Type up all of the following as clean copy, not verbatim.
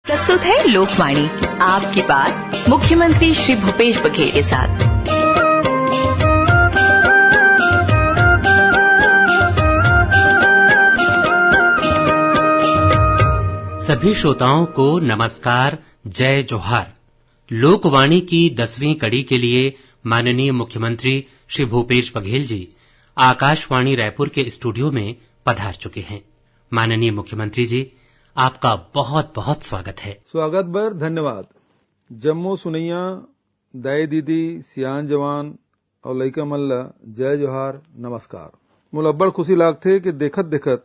प्रस्तुत है लोकवाणी, आपकी बात मुख्यमंत्री श्री भूपेश बघेल के साथ। सभी श्रोताओं को नमस्कार, जय जोहार। लोकवाणी की 10वीं कड़ी के लिए माननीय मुख्यमंत्री श्री भूपेश बघेल जी आकाशवाणी रायपुर के स्टूडियो में पधार चुके हैं। माननीय मुख्यमंत्री जी, आपका बहुत बहुत स्वागत है। स्वागत बर धन्यवाद। जम्मू सुनैया दाई दीदी सियान जवान और लइका मन ला जय जोहार, नमस्कार। मोला अब्बड़ खुशी लागथे कि देखत देखत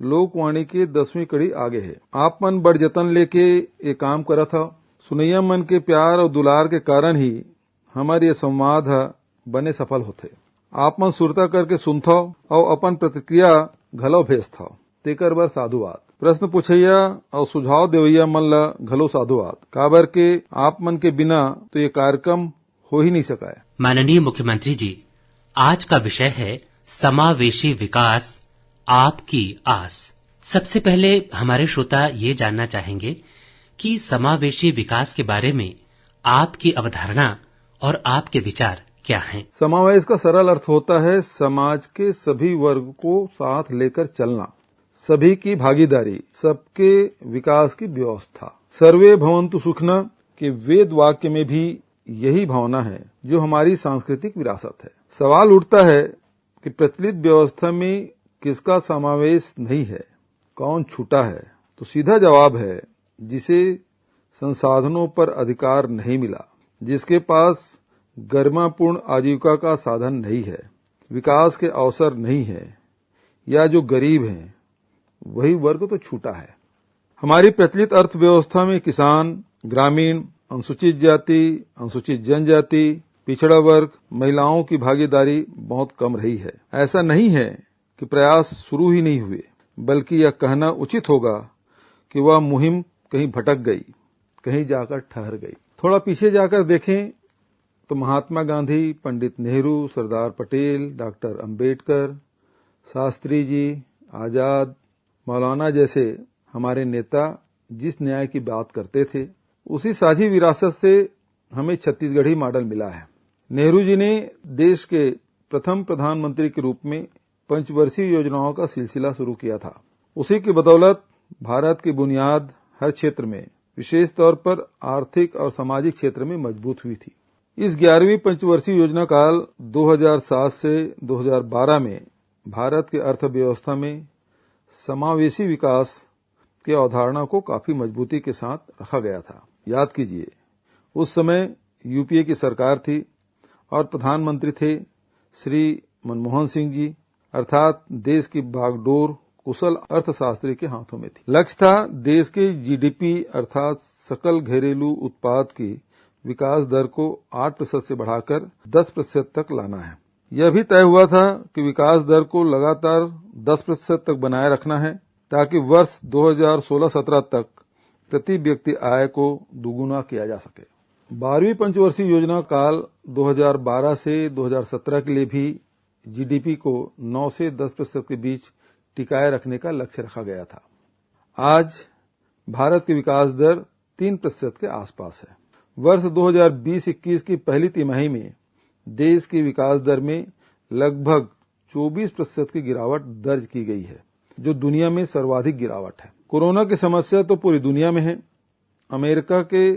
लोकवाणी के 10वीं कड़ी आगे है। आप मन बड़ जतन लेके ये काम करत हव। सुनैया मन के प्यार और दुलार के कारण ही हमारे ये संवाद ह बने सफल होथे। आप मन सुरता करके सुनथव और अपन प्रतिक्रिया घलो भेजथव, तेकर बर साधुवाद। प्रश्न पूछैया और सुझाव देवैया मन ला घलो साधुवाद, काबर के आप मन के बिना तो ये कार्यक्रम हो ही नहीं सकाए। माननीय मुख्यमंत्री जी, आज का विषय है समावेशी विकास, आपकी आस। सबसे पहले हमारे श्रोता ये जानना चाहेंगे कि समावेशी विकास के बारे में आपकी अवधारणा और आपके विचार क्या हैं? समावेश का सरल अर्थ होता है समाज के सभी वर्ग को साथ लेकर चलना, सभी की भागीदारी, सबके विकास की व्यवस्था। सर्वे भवन्तु सुखिनः के वेद वाक्य में भी यही भावना है जो हमारी सांस्कृतिक विरासत है। सवाल उठता है कि प्रचलित व्यवस्था में किसका समावेश नहीं है, कौन छूटा है? तो सीधा जवाब है जिसे संसाधनों पर अधिकार नहीं मिला, जिसके पास गरिमापूर्ण आजीविका का साधन नहीं है, विकास के अवसर नहीं है, या जो गरीब हैं, वही वर्ग तो छूटा है। हमारी प्रचलित अर्थव्यवस्था में किसान, ग्रामीण, अनुसूचित जाति, अनुसूचित जनजाति, पिछड़ा वर्ग, महिलाओं की भागीदारी बहुत कम रही है। ऐसा नहीं है कि प्रयास शुरू ही नहीं हुए, बल्कि यह कहना उचित होगा कि वह मुहिम कहीं भटक गई, कहीं जाकर ठहर गई। थोड़ा पीछे जाकर देखें तो महात्मा गांधी, पंडित नेहरू, सरदार पटेल, डॉक्टर अंबेडकर, शास्त्री जी, आजाद, मौलाना जैसे हमारे नेता जिस न्याय की बात करते थे, उसी साझी विरासत से हमें छत्तीसगढ़ी मॉडल मिला है। नेहरू जी ने देश के प्रथम प्रधानमंत्री के रूप में पंचवर्षीय योजनाओं का सिलसिला शुरू किया था। उसी की बदौलत भारत की बुनियाद हर क्षेत्र में, विशेष तौर पर आर्थिक और सामाजिक क्षेत्र में मजबूत हुई थी। इस 11वीं पंचवर्षीय योजना काल 2007 से 2012 में भारत की अर्थव्यवस्था में समावेशी विकास की अवधारणा को काफी मजबूती के साथ रखा गया था। याद कीजिए, उस समय यूपीए की सरकार थी और प्रधानमंत्री थे श्री मनमोहन सिंह जी, अर्थात देश की बागडोर कुशल अर्थशास्त्री के हाथों में थी। लक्ष्य था देश के जीडीपी अर्थात सकल घरेलू उत्पाद की विकास दर को 8% से बढ़ाकर 10% तक लाना है। यह भी तय हुआ था कि विकास दर को लगातार 10% तक बनाए रखना है, ताकि वर्ष 2016-17 तक प्रति व्यक्ति आय को दुगुना किया जा सके। 12वीं पंचवर्षीय योजना काल 2012 से 2017 के लिए भी जीडीपी को 9 से 10% के बीच टिकाए रखने का लक्ष्य रखा गया था। आज भारत की विकास दर 3% के आसपास है। वर्ष 2020-21 की पहली तिमाही में देश की विकास दर में लगभग 24% की गिरावट दर्ज की गई है, जो दुनिया में सर्वाधिक गिरावट है। कोरोना की समस्या तो पूरी दुनिया में है। अमेरिका के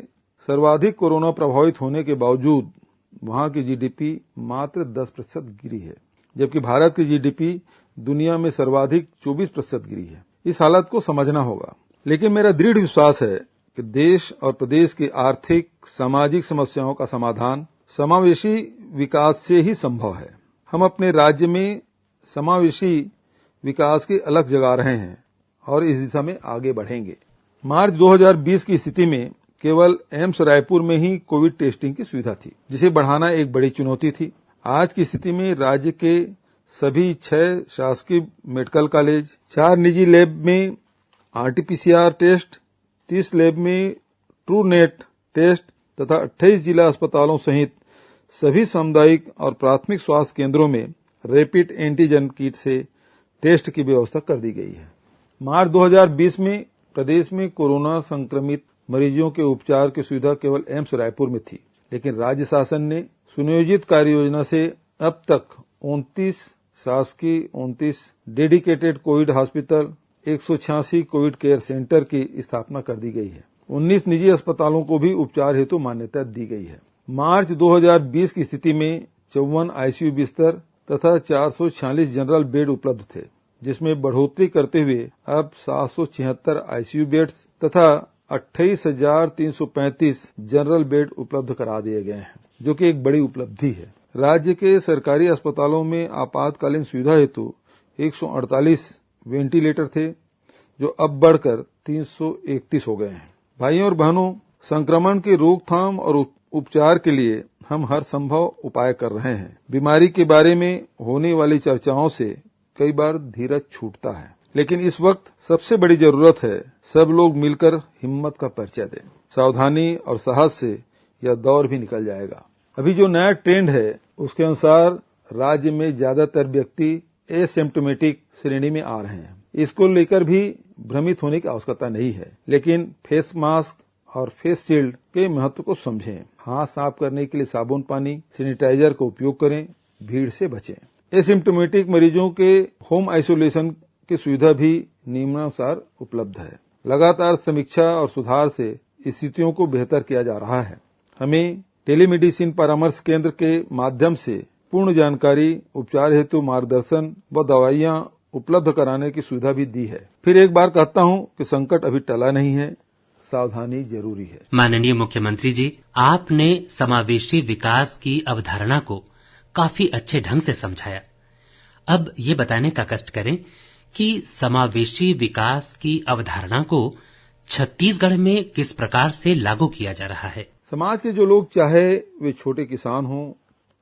सर्वाधिक कोरोना प्रभावित होने के बावजूद वहां की जीडीपी मात्र 10% गिरी है, जबकि भारत की जीडीपी दुनिया में सर्वाधिक 24% गिरी है। इस हालत को समझना होगा। लेकिन मेरा दृढ़ विश्वास है कि देश और प्रदेश की आर्थिक सामाजिक समस्याओं का समाधान समावेशी विकास से ही संभव है। हम अपने राज्य में समावेशी विकास की अलग जगा रहे हैं और इस दिशा में आगे बढ़ेंगे। मार्च 2020 की स्थिति में केवल एम्स रायपुर में ही कोविड टेस्टिंग की सुविधा थी, जिसे बढ़ाना एक बड़ी चुनौती थी। आज की स्थिति में राज्य के सभी 6 शासकीय मेडिकल कॉलेज, 4 निजी लैब में आरटीपीसीआर टेस्ट, 30 लैब में ट्रूनेट टेस्ट तथा 28 जिला अस्पतालों सहित सभी सामुदायिक और प्राथमिक स्वास्थ्य केंद्रों में रैपिड एंटीजन किट से टेस्ट की व्यवस्था कर दी गई है। मार्च 2020 में प्रदेश में कोरोना संक्रमित मरीजों के उपचार की सुविधा केवल एम्स रायपुर में थी, लेकिन राज्य शासन ने सुनियोजित कार्य योजना से अब तक 29 शासकीय, 29 dedicated Covid hospital, 186 Covid care centre की स्थापना कर दी गई है। 19 निजी अस्पतालों को भी उपचार हेतु मान्यता दी गई है। मार्च 2020 की स्थिति में 54 आईसीयू बिस्तर तथा 446 जनरल बेड उपलब्ध थे, जिसमें बढ़ोतरी करते हुए अब 776 आईसीयू बेड्स तथा 28,335 जनरल बेड उपलब्ध करा दिए गए हैं, जो कि एक बड़ी उपलब्धि है। राज्य के सरकारी अस्पतालों में आपातकालीन सुविधा हेतु 148 वेंटिलेटर थे, जो अब बढ़कर 331 हो गए हैं। भाइयों और बहनों, संक्रमण की रोकथाम और उपचार के लिए हम हर संभव उपाय कर रहे हैं। बीमारी के बारे में होने वाली चर्चाओं से कई बार धीरज छूटता है, लेकिन इस वक्त सबसे बड़ी जरूरत है सब लोग मिलकर हिम्मत का परिचय दें। सावधानी और साहस से यह दौर भी निकल जाएगा। अभी जो नया ट्रेंड है उसके अनुसार राज्य में ज्यादातर व्यक्ति एसिम्प्टोमेटिक श्रेणी में आ रहे हैं। इसको लेकर भी भ्रमित होने की आवश्यकता नहीं है, लेकिन फेस मास्क और फेस शील्ड के महत्व को समझें। हाथ साफ करने के लिए साबुन पानी, सैनिटाइजर का उपयोग करें, भीड़ से बचें। एसिम्प्टोमेटिक मरीजों के होम आइसोलेशन की सुविधा भी नियमानुसार उपलब्ध है। लगातार समीक्षा और सुधार से स्थितियों को बेहतर किया जा रहा है। हमें टेलीमेडिसिन परामर्श केंद्र के माध्यम से पूर्ण जानकारी, उपचार हेतु मार्गदर्शन व दवाइयां उपलब्ध कराने की सुविधा भी दी है। फिर एक बार कहता हूं कि संकट अभी टला नहीं है, सावधानी जरूरी है। माननीय मुख्यमंत्री जी, आपने समावेशी विकास की अवधारणा को काफी अच्छे ढंग से समझाया। अब ये बताने का कष्ट करें कि समावेशी विकास की अवधारणा को छत्तीसगढ़ में किस प्रकार से लागू किया जा रहा है। समाज के जो लोग, चाहे वे छोटे किसान हों,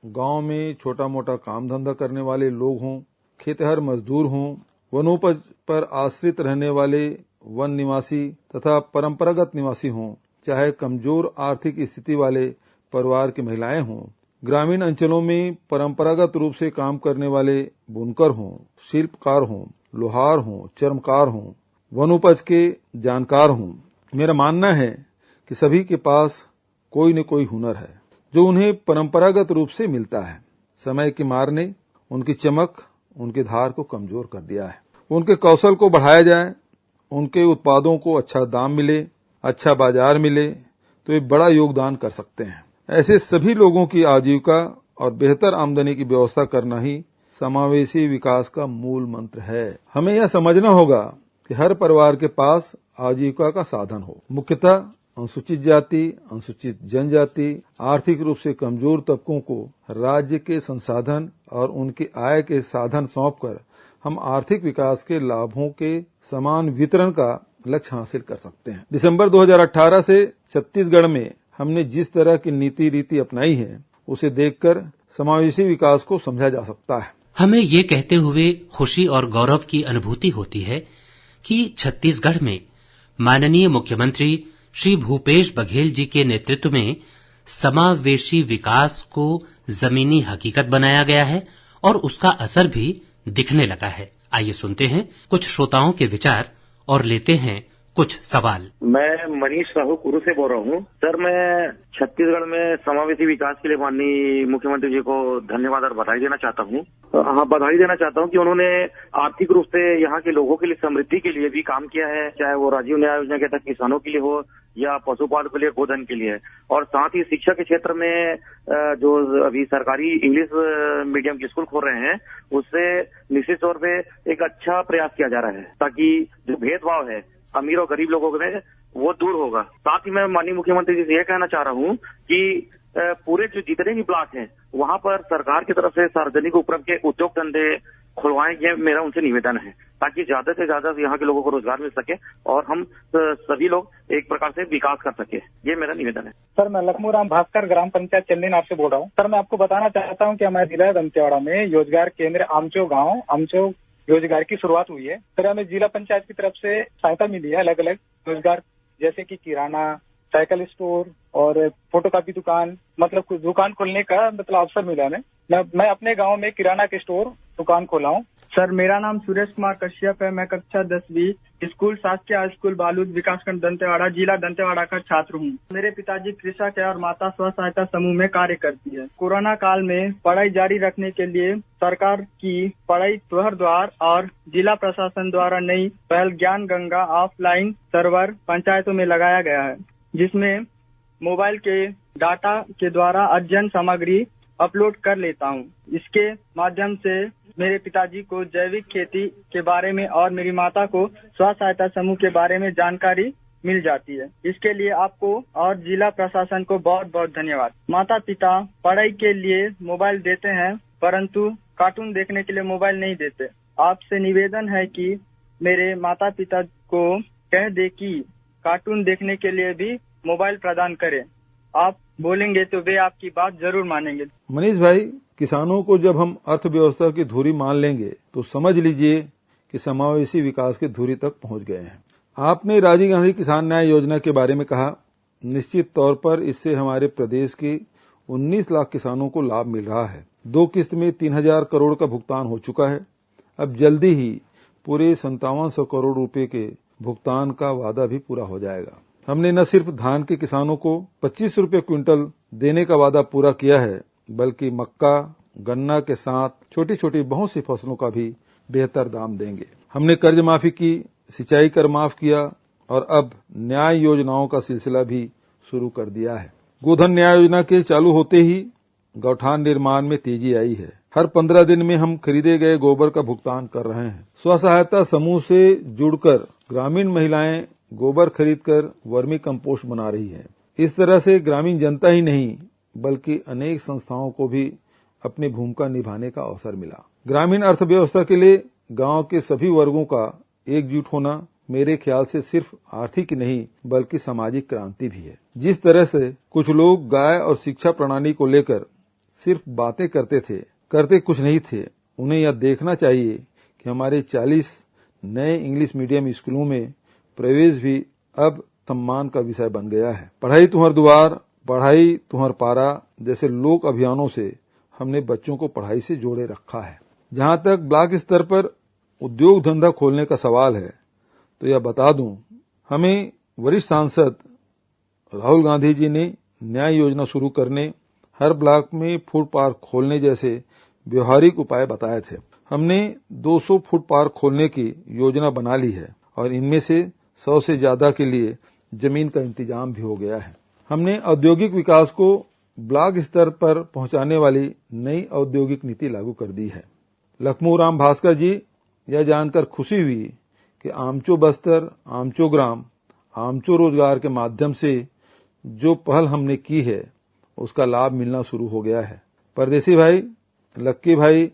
गांव में छोटा मोटा काम धंधा करने वाले लोग हों, खेतिहर मजदूर हों, वनोपज पर आश्रित रहने वाले वन निवासी तथा परंपरागत निवासी हों, चाहे कमजोर आर्थिक स्थिति वाले परिवार की महिलाएं हों, ग्रामीण अंचलों में परंपरागत रूप से काम करने वाले बुनकर हों, शिल्पकार हों, लोहार हों, चर्मकार हों, वनोपज के जानकार हों, मेरा मानना है कि सभी के पास कोई न कोई हुनर है जो उन्हें परंपरागत रूप से मिलता है। समय की मार ने उनकी चमक, उनकी धार को कमजोर कर दिया है। उनके कौशल को बढ़ाया जाए, उनके उत्पादों को अच्छा दाम मिले, अच्छा बाजार मिले, तो ये बड़ा योगदान कर सकते हैं। ऐसे सभी लोगों की आजीविका और बेहतर आमदनी की व्यवस्था करना ही समावेशी विकास का मूल मंत्र है। हमें यह समझना होगा कि हर परिवार के पास आजीविका का साधन हो। मुख्यतः अनुसूचित जाति, अनुसूचित जनजाति, आर्थिक रूप से कमजोर तबकों को राज्य के संसाधन और उनकी आय के साधन सौंपकर हम आर्थिक विकास के लाभों के समान वितरण का लक्ष्य हासिल कर सकते हैं। दिसंबर 2018 से छत्तीसगढ़ में हमने जिस तरह की नीति रीति अपनाई है, उसे देखकर समावेशी विकास को समझा जा सकता है। हमें ये कहते हुए खुशी और गौरव की अनुभूति होती है कि छत्तीसगढ़ में माननीय मुख्यमंत्री श्री भूपेश बघेल जी के नेतृत्व में समावेशी विकास को जमीनी हकीकत बनाया गया है और उसका असर भी दिखने लगा है। आइए सुनते हैं कुछ श्रोताओं के विचार और लेते हैं कुछ सवाल। मैं मनीष साहू कुरू से बोल रहा हूँ। सर, मैं छत्तीसगढ़ में समावेशी विकास के लिए माननीय मुख्यमंत्री जी को धन्यवाद और बधाई देना चाहता हूँ। हाँ, बधाई देना चाहता हूँ कि उन्होंने आर्थिक रूप से यहाँ के लोगों के लिए समृद्धि के लिए भी काम किया है, चाहे वो राजीव न्याय योजना के तहत किसानों के लिए हो या पशुपालन के लिए, गोधन के लिए। और साथ ही शिक्षा के क्षेत्र में जो अभी सरकारी इंग्लिश मीडियम के स्कूल खोल रहे हैं, उससे निश्चित तौर पे एक अच्छा प्रयास किया जा रहा है, ताकि जो भेदभाव है अमीर और गरीब लोगों में वो दूर होगा। साथ ही मैं माननीय मुख्यमंत्री जी से यह कहना चाह रहा हूँ कि पूरे जो जितने भी ब्लॉक हैं वहाँ पर सरकार की तरफ से सार्वजनिक उपक्रम के उद्योग धंधे खुलवाएं, ये मेरा उनसे निवेदन है, ताकि ज्यादा से ज्यादा यहाँ के लोगों को रोजगार मिल सके और हम सभी लोग एक प्रकार से विकास कर सके। ये मेरा निवेदन है। सर, मैं लखनऊ राम भास्कर, ग्राम पंचायत चंदीनाथ से बोल रहा हूँ। सर, मैं आपको बताना चाहता हूँ कि हमारे जिला दंतेवाड़ा में रोजगार केंद्र आमचो गाँव आमचो रोजगार की शुरुआत हुई है। सर, हमें जिला पंचायत की तरफ से सहायता मिली है अलग अलग रोजगार, जैसे कि किराना, साइकिल स्टोर और फोटोकॉपी दुकान, मतलब कुछ दुकान खोलने का अवसर मिला हमें। मैं अपने गांव में किराना के स्टोर दुकान खोला हूँ। सर, मेरा नाम सुरेश कुमार कश्यप है। मैं कक्षा 10वीं स्कूल शासकीय हाई स्कूल बालूद विकासखंड दंतेवाड़ा जिला दंतेवाड़ा का छात्र हूँ। मेरे पिताजी कृषक है और माता स्व सहायता समूह में कार्य करती है। कोरोना काल में पढ़ाई जारी रखने के लिए सरकार की पढ़ाई त्वहर द्वार और जिला प्रशासन द्वारा नई पहल ज्ञान गंगा ऑफलाइन सर्वर पंचायतों में लगाया गया है, जिसमें मोबाइल के डाटा के द्वारा अध्ययन सामग्री अपलोड कर लेता हूँ। इसके माध्यम से मेरे पिताजी को जैविक खेती के बारे में और मेरी माता को स्व सहायता समूह के बारे में जानकारी मिल जाती है। इसके लिए आपको और जिला प्रशासन को बहुत बहुत धन्यवाद। माता पिता पढ़ाई के लिए मोबाइल देते हैं, परंतु कार्टून देखने के लिए मोबाइल नहीं देते। आपसे निवेदन है कि मेरे माता पिता को कह दे कि कार्टून देखने के लिए भी मोबाइल प्रदान करें। आप बोलेंगे तो वे आपकी बात जरूर मानेंगे। मनीष भाई, किसानों को जब हम अर्थव्यवस्था की धुरी मान लेंगे तो समझ लीजिए कि समावेशी विकास की धुरी तक पहुंच गए हैं। आपने राजीव गांधी किसान न्याय योजना के बारे में कहा। निश्चित तौर पर इससे हमारे प्रदेश के 19 लाख किसानों को लाभ मिल रहा है। 2 किस्त में 3000 करोड़ का भुगतान हो चुका है। अब जल्दी ही पूरे 5700 करोड़ रुपए के भुगतान का वादा भी पूरा हो जाएगा। हमने न सिर्फ धान के किसानों को 25 रुपए क्विंटल देने का वादा पूरा किया है, बल्कि मक्का, गन्ना के साथ छोटी छोटी बहुत सी फसलों का भी बेहतर दाम देंगे। हमने कर्ज माफी की, सिंचाई कर माफ किया और अब न्याय योजनाओं का सिलसिला भी शुरू कर दिया है। गोधन न्याय योजना के चालू होते ही गौठान निर्माण में तेजी आई है। हर 15 दिन में हम खरीदे गए गोबर का भुगतान कर रहे हैं। स्व सहायता समूह से जुड़कर ग्रामीण महिलाएं गोबर खरीदकर वर्मी कंपोस्ट बना रही है। इस तरह से ग्रामीण जनता ही नहीं बल्कि अनेक संस्थाओं को भी अपनी भूमिका निभाने का अवसर मिला। ग्रामीण अर्थव्यवस्था के लिए गांव के सभी वर्गों का एकजुट होना मेरे ख्याल से सिर्फ आर्थिक नहीं बल्कि सामाजिक क्रांति भी है। जिस तरह से कुछ लोग गाय और शिक्षा प्रणाली को लेकर सिर्फ बातें करते थे, करते कुछ नहीं थे, उन्हें यह देखना चाहिए कि हमारे 40 नए इंग्लिश मीडियम स्कूलों में प्रवेश भी अब सम्मान का विषय बन गया है। पढ़ाई तुहर दुआर, पढ़ाई तुहर पारा जैसे लोक अभियानों से हमने बच्चों को पढ़ाई से जोड़े रखा है। जहां तक ब्लॉक स्तर पर उद्योग धंधा खोलने का सवाल है तो यह बता दूं, हमें वरिष्ठ सांसद राहुल गांधी जी ने न्याय योजना शुरू करने, हर ब्लॉक में फूड पार्क खोलने जैसे व्यवहारिक उपाय बताए थे। हमने 200 फूड पार्क खोलने की योजना बना ली है और इनमें से 100 से ज्यादा के लिए जमीन का इंतजाम भी हो गया है। हमने औद्योगिक विकास को ब्लॉक स्तर पर पहुंचाने वाली नई औद्योगिक नीति लागू कर दी है। लखनऊ राम भास्कर जी, यह जानकर खुशी हुई कि आमचो बस्तर, आमचो ग्राम, आमचो रोजगार के माध्यम से जो पहल हमने की है उसका लाभ मिलना शुरू हो गया है। परदेसी भाई, लक्की भाई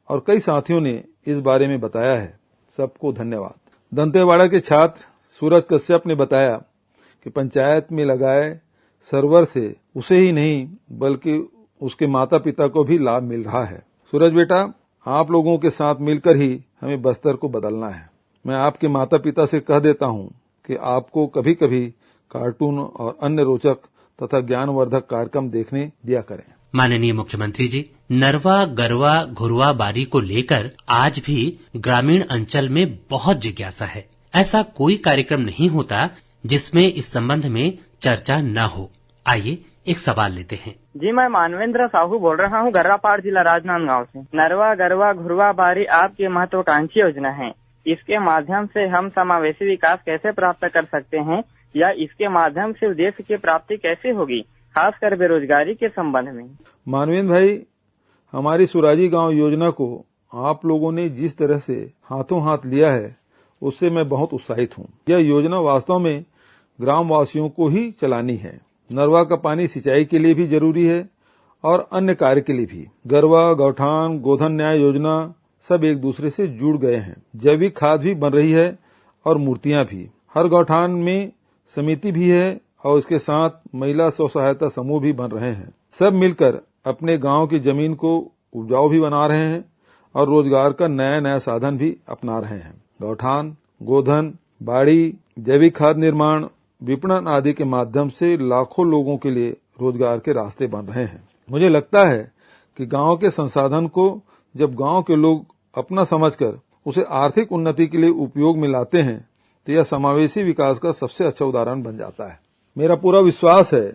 और कई साथियों ने इस बारे में बताया है। सबको धन्यवाद। दंतेवाड़ा के छात्र सूरज कश्यप ने बताया कि पंचायत में लगाए सर्वर से उसे ही नहीं बल्कि उसके माता पिता को भी लाभ मिल रहा है। सूरज बेटा, आप लोगों के साथ मिलकर ही हमें बस्तर को बदलना है। मैं आपके माता पिता से कह देता हूं कि आपको कभी कभी कार्टून और अन्य रोचक तथा ज्ञानवर्धक कार्यक्रम देखने दिया करें। माननीय मुख्यमंत्री जी, नरवा गरवा घुरवा बारी को लेकर आज भी ग्रामीण अंचल में बहुत जिज्ञासा है। ऐसा कोई कार्यक्रम नहीं होता जिसमें इस संबंध में चर्चा न हो। आइए एक सवाल लेते हैं। जी, मैं मानवेंद्र साहू बोल रहा हूँ, गर्रापाड़ जिला राजनांदगांव से। नरवा गरवा घुरवा बारी आपकी महत्वाकांक्षी योजना है। इसके माध्यम से हम समावेशी विकास कैसे प्राप्त कर सकते हैं या इसके माध्यम से उद्देश्य की प्राप्ति कैसे होगी, खासकर बेरोजगारी के संबंध में? मानवेंद्र भाई, हमारी सुराजी गांव योजना को आप लोगों ने जिस तरह से हाथों हाथ लिया है उससे मैं बहुत उत्साहित हूँ। यह योजना वास्तव में ग्राम वासियों को ही चलानी है। नरवा का पानी सिंचाई के लिए भी जरूरी है और अन्य कार्य के लिए भी। गरवा, गौठान, गोधन न्याय योजना सब एक दूसरे से जुड़ गए हैं। जैविक खाद भी बन रही है और मूर्तियां भी। हर गौठान में समिति भी है और इसके साथ महिला स्व सहायता समूह भी बन रहे हैं। सब मिलकर अपने गांव की जमीन को उपजाऊ भी बना रहे हैं और रोजगार का नया नया साधन भी अपना रहे हैं। गौठान, गोधन, बाड़ी, जैविक खाद निर्माण, विपणन आदि के माध्यम से लाखों लोगों के लिए रोजगार के रास्ते बन रहे हैं। मुझे लगता है कि गांव के संसाधन को जब गांव के लोग अपना समझकर उसे आर्थिक उन्नति के लिए उपयोग में लाते हैं तो यह समावेशी विकास का सबसे अच्छा उदाहरण बन जाता है। मेरा पूरा विश्वास है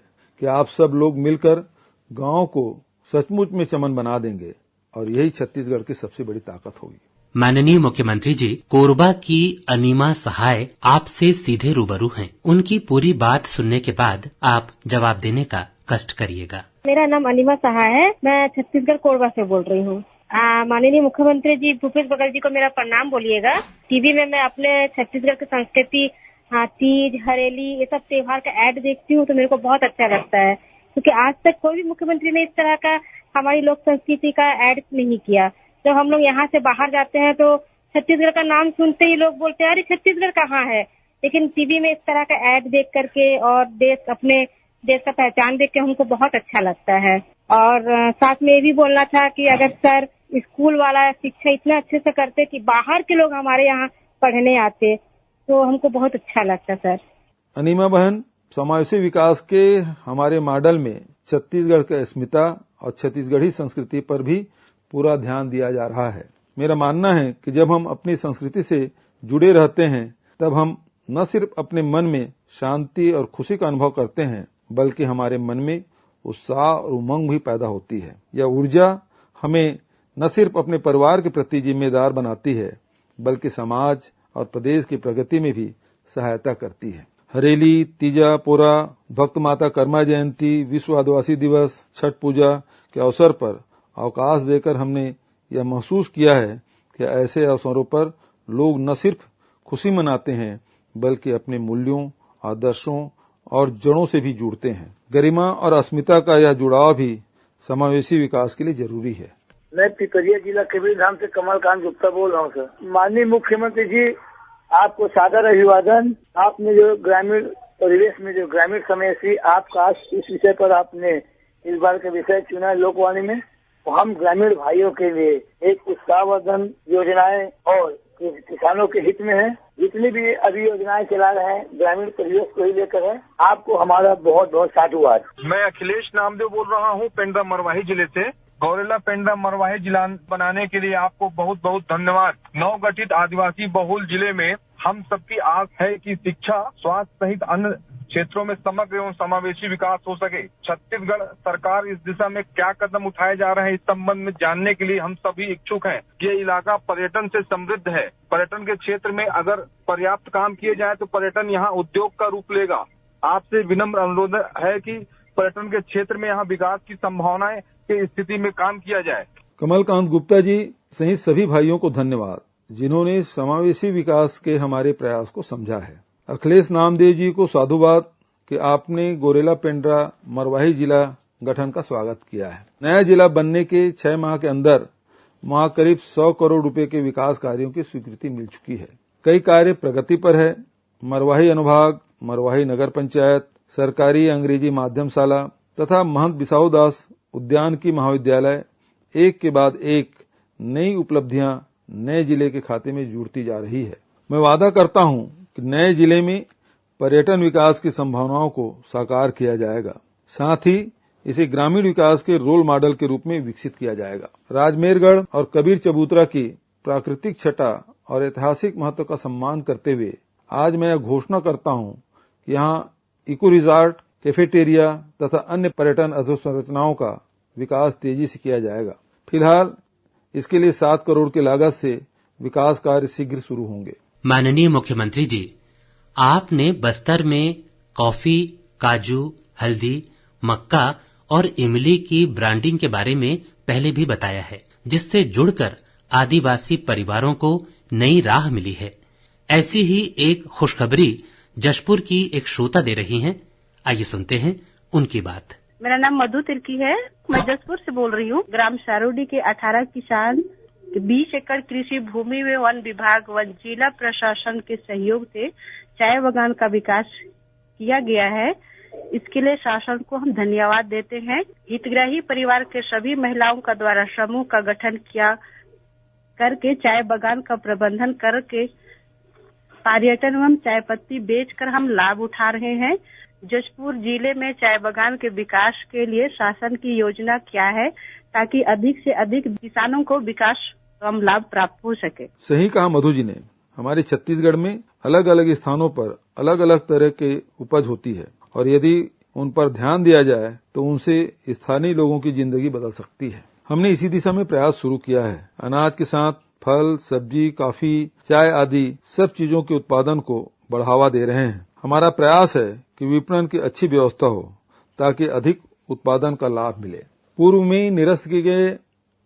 कि आप सब लोग मिलकर गांव को सचमुच में चमन बना देंगे और यही छत्तीसगढ़ की सबसे बड़ी ताकत होगी। माननीय मुख्यमंत्री जी, कोरबा की अनीमा सहाय आपसे सीधे रूबरू हैं। उनकी पूरी बात सुनने के बाद आप जवाब देने का कष्ट करिएगा। मेरा नाम अनीमा सहाय है, मैं छत्तीसगढ़ कोरबा से बोल रही हूँ। माननीय मुख्यमंत्री जी भूपेश बघेल जी को मेरा प्रणाम बोलिएगा। टीवी में मैं अपने छत्तीसगढ़ की संस्कृति, तीज, हरेली, ये सब त्योहार का ऐड देखती हूँ तो मेरे को बहुत अच्छा लगता है, क्योंकि आज तक कोई भी मुख्यमंत्री ने इस तरह का हमारी लोक संस्कृति का ऐड नहीं किया। जब हम लोग यहाँ से बाहर जाते हैं तो छत्तीसगढ़ का नाम सुनते ही लोग बोलते हैं अरे छत्तीसगढ़ कहाँ है, लेकिन टीवी में इस तरह का ऐड देख करके और अपने देश का पहचान देख के हमको बहुत अच्छा लगता है। और साथ में ये भी बोलना था कि अगर सर स्कूल वाला शिक्षा इतना अच्छे से करते कि बाहर के लोग हमारे यहाँ पढ़ने आते तो हमको बहुत अच्छा लगता सर। अनीमा बहन, समावेशी विकास के हमारे मॉडल में छत्तीसगढ़ की अस्मिता और छत्तीसगढ़ी संस्कृति पर भी पूरा ध्यान दिया जा रहा है। मेरा मानना है कि जब हम अपनी संस्कृति से जुड़े रहते हैं तब हम न सिर्फ अपने मन में शांति और खुशी का अनुभव करते हैं, बल्कि हमारे मन में उत्साह और उमंग भी पैदा होती है। यह ऊर्जा हमें न सिर्फ अपने परिवार के प्रति जिम्मेदार बनाती है, बल्कि समाज और प्रदेश की प्रगति में भी सहायता करती है। हरेली, तीजा, पोरा, भक्त माता कर्मा जयंती, विश्व आदिवासी दिवस, छठ पूजा के अवसर पर अवकाश देकर हमने यह महसूस किया है कि ऐसे अवसरों पर लोग न सिर्फ खुशी मनाते हैं, बल्कि अपने मूल्यों, आदर्शों और जड़ों से भी जुड़ते हैं। गरिमा और अस्मिता का यह जुड़ाव भी समावेशी विकास के लिए जरूरी है। मैं पिपरिया जिला कबीरधाम से कमलकांत गुप्ता बोल रहा हूँ सर। माननीय मुख्यमंत्री जी, आपको सादर अभिवादन। आपने जो ग्रामीण परिवेश में जो ग्रामीण समावेशी आपका इस विषय पर आपने इस बार का विषय चुना लोकवाणी में, तो हम ग्रामीण भाइयों के लिए एक उत्साहवर्धन योजनाएं और किसानों के हित में है। जितनी भी अभी योजनाएं चला रहे हैं ग्रामीण परिवेश को ही लेकर है। आपको हमारा बहुत बहुत साधुवाद। मैं अखिलेश नामदेव बोल रहा हूँ पेंड्रा मरवाही जिले से। गौरेला पेंड्रा मरवाही जिला बनाने के लिए आपको बहुत बहुत धन्यवाद। नवगठित आदिवासी बहुल जिले में हम सबकी आस है कि शिक्षा, स्वास्थ्य सहित अन्य क्षेत्रों में समग्र एवं समावेशी विकास हो सके। छत्तीसगढ़ सरकार इस दिशा में क्या कदम उठाए जा रहे हैं, इस संबंध में जानने के लिए हम सभी इच्छुक हैं। ये इलाका पर्यटन से समृद्ध है। पर्यटन के क्षेत्र में अगर पर्याप्त काम किए जाए तो पर्यटन यहाँ उद्योग का रूप लेगा। आपसे विनम्र अनुरोध है कि पर्यटन के क्षेत्र में यहाँ विकास की संभावनाएं की स्थिति में काम किया जाए। कमलकांत गुप्ता जी सहित सभी भाइयों को धन्यवाद, जिन्होंने समावेशी विकास के हमारे प्रयास को समझा है। अखिलेश नामदेव जी को साधुवाद कि आपने गौरेला पेंड्रा मरवाही जिला गठन का स्वागत किया है। नया जिला बनने के 6 माह के अंदर वहां करीब 100 करोड़ रुपए के विकास कार्यों की स्वीकृति मिल चुकी है। कई कार्य प्रगति पर है। मरवाही अनुभाग, मरवाही नगर पंचायत, सरकारी अंग्रेजी माध्यम शाला तथा महंत बिसाऊ दास उद्यान की महाविद्यालय एक के बाद एक नई उपलब्धियां नए जिले के खाते में जुड़ती जा रही है। मैं वादा करता हूं कि नए जिले में पर्यटन विकास की संभावनाओं को साकार किया जाएगा, साथ ही इसे ग्रामीण विकास के रोल मॉडल के रूप में विकसित किया जाएगा। राजमेरगढ़ और कबीर चबूतरा की प्राकृतिक छटा और ऐतिहासिक महत्व का सम्मान करते हुए आज मैं यह घोषणा करता हूं कि यहाँ इको रिजॉर्ट, कैफेटेरिया तथा अन्य पर्यटन अधोसंरचनाओं का विकास तेजी से किया जाएगा। फिलहाल इसके लिए 7 करोड़ की लागत से विकास कार्य शीघ्र शुरू होंगे। माननीय मुख्यमंत्री जी, आपने बस्तर में कॉफी, काजू, हल्दी, मक्का और इमली की ब्रांडिंग के बारे में पहले भी बताया है, जिससे जुड़कर आदिवासी परिवारों को नई राह मिली है। ऐसी ही एक खुशखबरी जशपुर की एक श्रोता दे रही हैं। आइए सुनते हैं उनकी बात। मेरा नाम मधु तिर्की है, मैं जशपुर से बोल रही हूँ। ग्राम सारोडी के 18 किसान 20 एकड़ कृषि भूमि में वन विभाग व जिला प्रशासन के सहयोग से चाय बागान का विकास किया गया है। इसके लिए शासन को हम धन्यवाद देते हैं। हितग्राही परिवार के सभी महिलाओं का द्वारा समूह का गठन किया करके चाय बागान का प्रबंधन करके पर्यटन एवं चाय पत्ती बेचकर हम लाभ उठा रहे हैं। जशपुर जिले में चाय बागान के विकास के लिए शासन की योजना क्या है, ताकि अधिक से अधिक किसानों को विकास कम लाभ प्राप्त हो सके। सही कहा मधु जी ने। हमारे छत्तीसगढ़ में अलग अलग स्थानों पर अलग अलग तरह के उपज होती है और यदि उन पर ध्यान दिया जाए तो उनसे स्थानीय लोगों की जिंदगी बदल सकती है। हमने इसी दिशा में प्रयास शुरू किया है। अनाज के साथ फल, सब्जी, कॉफी, चाय आदि सब चीजों के उत्पादन को बढ़ावा दे रहे हैं। हमारा प्रयास है कि विपणन की अच्छी व्यवस्था हो ताकि अधिक उत्पादन का लाभ मिले। पूर्व में निरस्त किए गए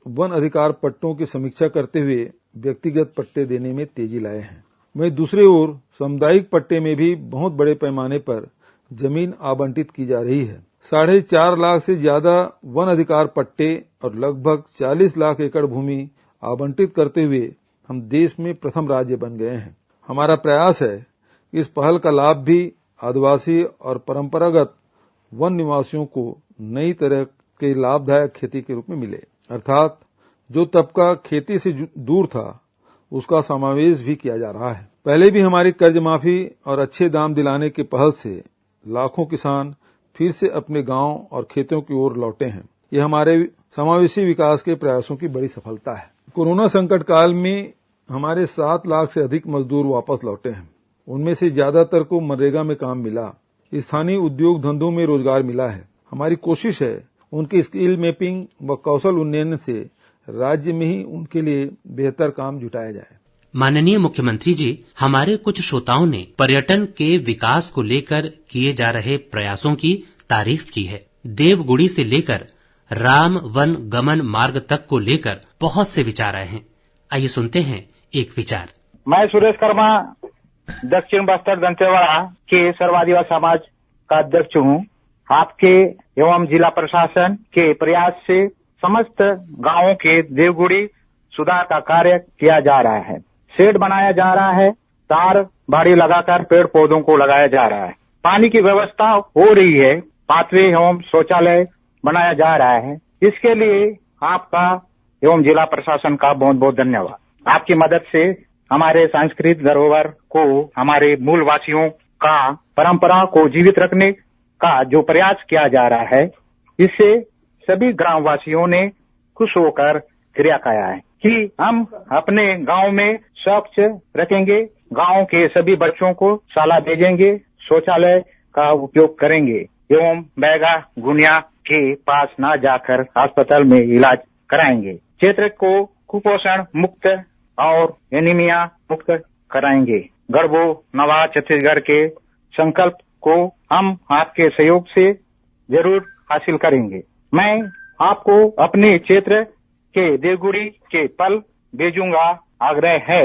वन अधिकार पट्टों की समीक्षा करते हुए व्यक्तिगत पट्टे देने में तेजी लाए हैं। वहीं दूसरी ओर सामुदायिक पट्टे में भी बहुत बड़े पैमाने पर जमीन आवंटित की जा रही है। 4.5 लाख से ज्यादा वन अधिकार पट्टे और लगभग 40 लाख एकड़ भूमि आवंटित करते हुए हम देश में प्रथम राज्य बन गए हैं। हमारा प्रयास है कि इस पहल का लाभ भी आदिवासी और परंपरागत वन निवासियों को नई तरह के लाभदायक खेती के रूप में मिले, अर्थात जो तबका खेती से दूर था उसका समावेश भी किया जा रहा है। पहले भी हमारी कर्ज माफी और अच्छे दाम दिलाने की पहल से लाखों किसान फिर से अपने गांव और खेतों की ओर लौटे हैं। ये हमारे समावेशी विकास के प्रयासों की बड़ी सफलता है। कोरोना संकट काल में हमारे 7 लाख से अधिक मजदूर वापस लौटे हैं। उनमें से ज्यादातर को मनरेगा में काम मिला। स्थानीय उद्योग धंधों में रोजगार मिला है। हमारी कोशिश है उनकी स्किल मैपिंग व कौशल उन्नयन से राज्य में ही उनके लिए बेहतर काम जुटाया जाए। माननीय मुख्यमंत्री जी, हमारे कुछ श्रोताओं ने पर्यटन के विकास को लेकर किए जा रहे प्रयासों की तारीफ की है। देवगुड़ी से लेकर राम वन गमन मार्ग तक को लेकर बहुत से विचार आए हैं। आइए सुनते हैं एक विचार। मैं सुरेश कर्मा दक्षिण बस्तर दंतेवाड़ा के सर्व आदिवासी समाज का अध्यक्ष हूँ। आपके एवं जिला प्रशासन के प्रयास से समस्त गांवों के देवगुड़ी सुधार का कार्य किया जा रहा है। शेड बनाया जा रहा है, तार बाड़ी लगाकर पेड़ पौधों को लगाया जा रहा है, पानी की व्यवस्था हो रही है, पाथवे एवं शौचालय बनाया जा रहा है। इसके लिए आपका एवं जिला प्रशासन का बहुत बहुत धन्यवाद। आपकी मदद से हमारे सांस्कृतिक धरोहर को, हमारे मूल वासियों का परंपरा को जीवित रखने का जो प्रयास किया जा रहा है, इससे सभी ग्रामवासियों ने खुश होकर क्रिया किया है कि हम अपने गांव में स्वच्छ रखेंगे, गांव के सभी बच्चों को शाला भेजेंगे, शौचालय का उपयोग करेंगे एवं बैगा गुनिया के पास न जाकर अस्पताल में इलाज कराएंगे। क्षेत्र को कुपोषण मुक्त और एनीमिया मुक्त कराएंगे। गढ़बो नवा छत्तीसगढ़ के संकल्प को हम आपके सहयोग से जरूर हासिल करेंगे। मैं आपको अपने क्षेत्र के देवगुड़ी के पल भेजूंगा। आग्रह है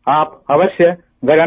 आप अवश्य गगन